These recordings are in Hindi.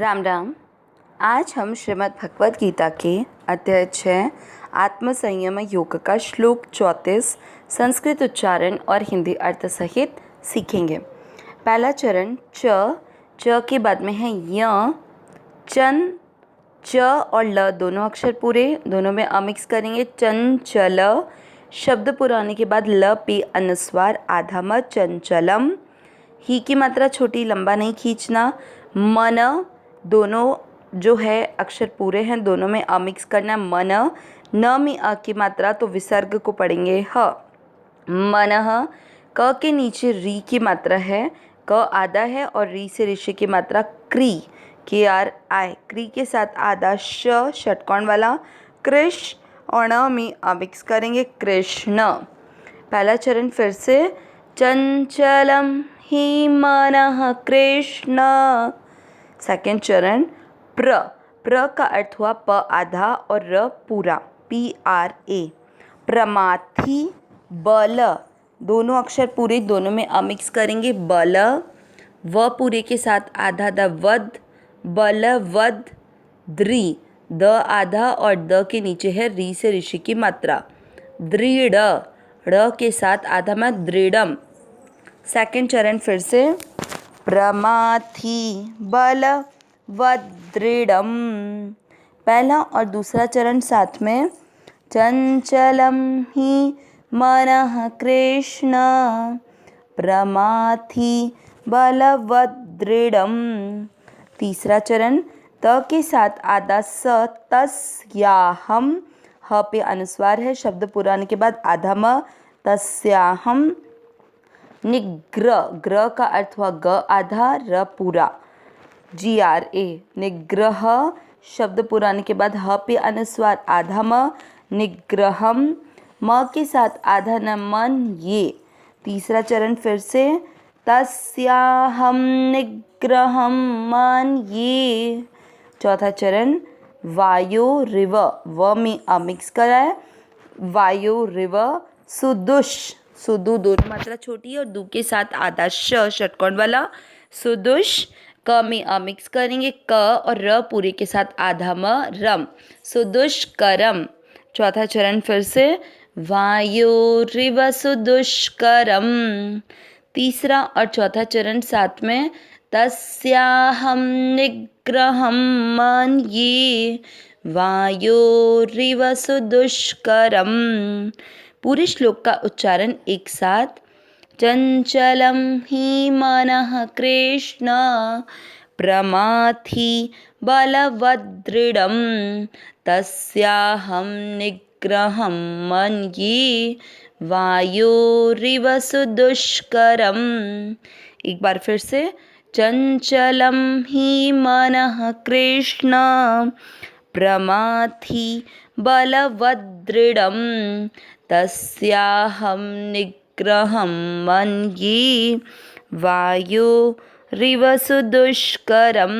राम राम। आज हम श्रीमद् भगवद गीता के अध्याय 6 आत्मसंयम योग का श्लोक 34 संस्कृत उच्चारण और हिंदी अर्थ सहित सीखेंगे। पहला चरण च के बाद में है य, चन, च और ल दोनों अक्षर पूरे, दोनों में मिक्स करेंगे। चंचल शब्द पुराने के बाद ल पे अनुस्वार आधा म चंचलम। ही की मात्रा छोटी, लंबा नहीं खींचना। मन दोनों जो है अक्षर पूरे हैं, दोनों में मिक्स करना। मन न में अ की मात्रा तो विसर्ग को पढ़ेंगे ह। मनः क के नीचे री की मात्रा है, क आधा है और री से ऋषि की मात्रा क्री, के आर आई। क्री के साथ आधा श षटकोण वाला। कृष्ण और न में मिक्स करेंगे कृष्ण। पहला चरण फिर से चंचलम ही मनः कृष्ण। सेकेंड चरण प्र का अर्थ हुआ प आधा और र पूरा, PRA। प्रमाथी बल दोनों अक्षर पूरे, दोनों में मिक्स करेंगे। बल व पूरे के साथ आधा द वद, बलवद। द्रि द आधा और द के नीचे है री से ऋषि की मात्रा। दृढ़ ड़ के साथ आधा में दृढ़म। सेकेंड चरण फिर से प्रमाथी बल वदृढ़म। पहला और दूसरा चरण साथ में चंचलम ही मनः कृष्ण प्रमाथी बलवदृढ़म। तीसरा चरण त के साथ आधा स तस्याहम, ह पे अनुस्वार है, शब्द पुराने के बाद आधा म तस्याहम। निग्रह ग्रह का अर्थ हुआ ग आधा र पूरा, GRA। निग्रह शब्द पुराने के बाद ह पे अनुस्वार आधा म, निग्रहम। म के साथ आधा न मन ये। तीसरा चरण फिर से तस्याहम निग्रहम मन ये। चौथा चरण वायो रिव व में मिक्स करा है, वायो रिव सुदुष। सुदु दोनों मात्रा छोटी है और दु के साथ आधा श षटकोण वाला, सुदुष। क में मिक्स करेंगे, क और र पूरे के साथ आधा म रम, सुदुष्करम। चौथा चरण फिर से वायोरिव सुदुष्करम। तीसरा और चौथा चरण साथ में तस्याहम निग्रहम मन ये, वायोरिव सुदुष्करम। पूरे श्लोक का उच्चारण एक साथ। चंचलम ही मनः कृष्ण प्रमाथी बलवदृढ़म तस्याहम निग्रहम मन ये, वायोरिव सुदुष्करम। एक बार फिर से चंचलम ही मनः कृष्ण प्रमाथी बलवदृढ़म तस्याहम निग्रहम मन ये, वायोरिव सुदुष्करम।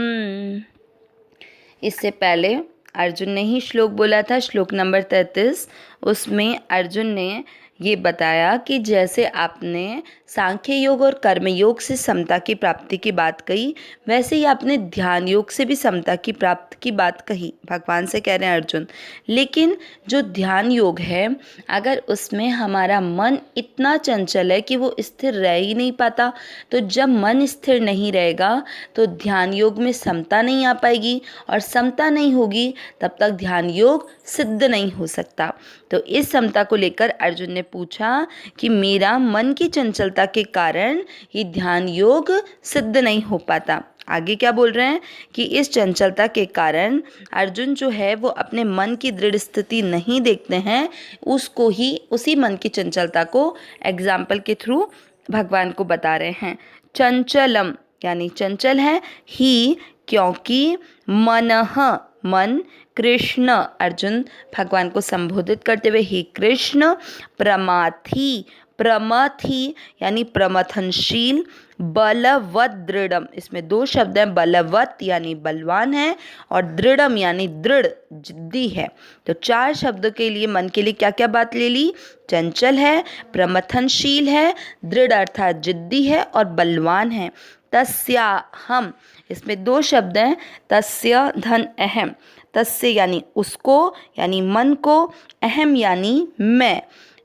इससे पहले अर्जुन ने ही श्लोक बोला था, श्लोक नंबर 33। उसमें अर्जुन ने ये बताया कि जैसे आपने सांख्य योग और कर्म योग से समता की प्राप्ति की बात कही, वैसे ही आपने ध्यान योग से भी समता की प्राप्ति की बात कही। भगवान से कह रहे हैं अर्जुन। लेकिन जो ध्यान योग है, अगर उसमें हमारा मन इतना चंचल है कि वो स्थिर रह ही नहीं पाता, तो जब मन स्थिर नहीं रहेगा तो ध्यान योग में समता नहीं आ पाएगी, और समता नहीं होगी तब तक ध्यान योग सिद्ध नहीं हो सकता। तो इस समता को लेकर अर्जुन ने पूछा कि मेरा मन की चंचलता के कारण ये ध्यान योग सिद्ध नहीं हो पाता। आगे क्या बोल रहे हैं कि इस चंचलता के कारण अर्जुन जो है वो अपने मन की दृढ़ स्थिति नहीं देखते हैं, उसको ही, उसी मन की चंचलता को एग्जाम्पल के थ्रू भगवान को बता रहे हैं। चंचलम यानी चंचल है, ही क्योंकि मनः मन, कृष्ण कृष्ण भगवान को संबोधित करते हुए ही कृष्ण, प्रमाथी प्रमथी यानी प्रमथनशील, बलवत दृढ़म, इसमें दो शब्द हैं, बलवत यानी बलवान है और दृढ़म यानी दृढ़ जिद्दी है। तो चार शब्दों के लिए मन के लिए क्या क्या बात ले ली? चंचल है, प्रमथनशील है, दृढ़ अर्थात जिद्दी है और बलवान है। तस्या हम इसमें दो शब्द हैं, तस्य धन अहम। तस्य यानी उसको, यानी मन को, अहम यानी मैं।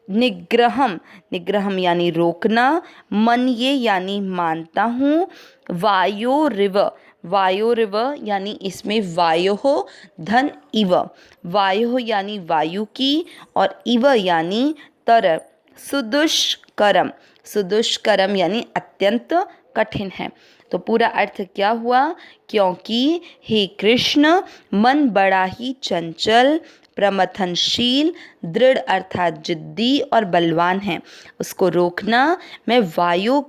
निग्रहम, निग्रहम यानी रोकना, मन ये यानी मानता हूँ। वायोरिव, वायोरिव यानी इसमें वायो हो, धन इव, वायो यानी वायु की, और इव यानी तरह। सुदुष्करम, सुदुष्करम यानी अत्यंत कठिन है। तो पूरा अर्थ क्या हुआ? क्योंकि हे कृष्ण, मन बड़ा ही चंचल, प्रमथनशील, दृढ़ अर्थात जिद्दी और बलवान है। उसको रोकना मैं वायु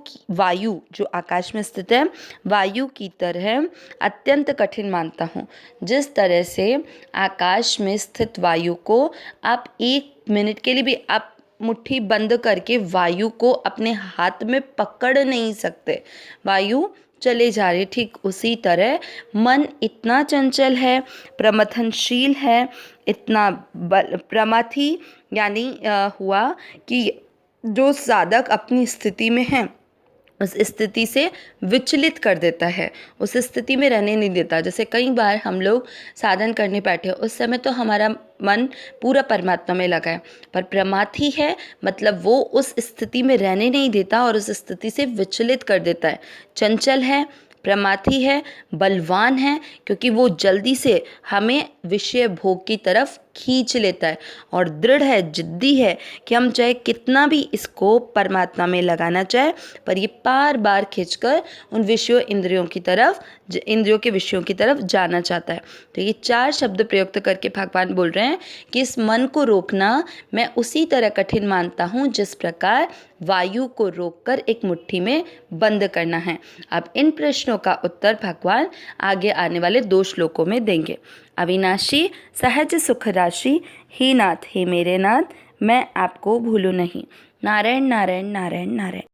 जो आकाश में स्थित है, वायु की तरह अत्यंत कठिन मानता हूँ। जिस तरह से आकाश में स्थित वायु को आप 1 मिनट के लिए भी आप मुट्ठी बंद करके वायु को अपने हाथ में पकड़ नहीं सकते, वायु चले जा रही, ठीक उसी तरह मन इतना चंचल है, प्रमथनशील है, इतना प्रमथी यानी हुआ कि जो साधक अपनी स्थिति में है उस स्थिति से विचलित कर देता है, उस स्थिति में रहने नहीं देता। जैसे कई बार हम लोग साधन करने बैठे उस समय तो हमारा मन पूरा परमात्मा में लगा है, पर प्रमाथी है मतलब वो उस स्थिति में रहने नहीं देता और उस स्थिति से विचलित कर देता है। चंचल है, प्रमाथी है, बलवान है, क्योंकि वो जल्दी से हमें विषय भोग की तरफ खींच लेता है, और दृढ़ है, जिद्दी है कि हम चाहे कितना भी इसको परमात्मा में लगाना चाहे, पर ये बार बार खींचकर उन विषयों इंद्रियों की तरफ, इंद्रियों के विषयों की तरफ जाना चाहता है। तो ये 4 शब्द प्रयुक्त करके भगवान बोल रहे हैं कि इस मन को रोकना मैं उसी तरह कठिन मानता हूँ जिस प्रकार वायु को रोककर एक मुट्ठी में बंद करना है। अब इन प्रश्नों का उत्तर भगवान आगे आने वाले 2 श्लोकों में देंगे। अविनाशी सहज सुख राशि, हे नाथ हे मेरे नाथ, मैं आपको भूलूं नहीं। नारायण नारायण नारायण नारायण।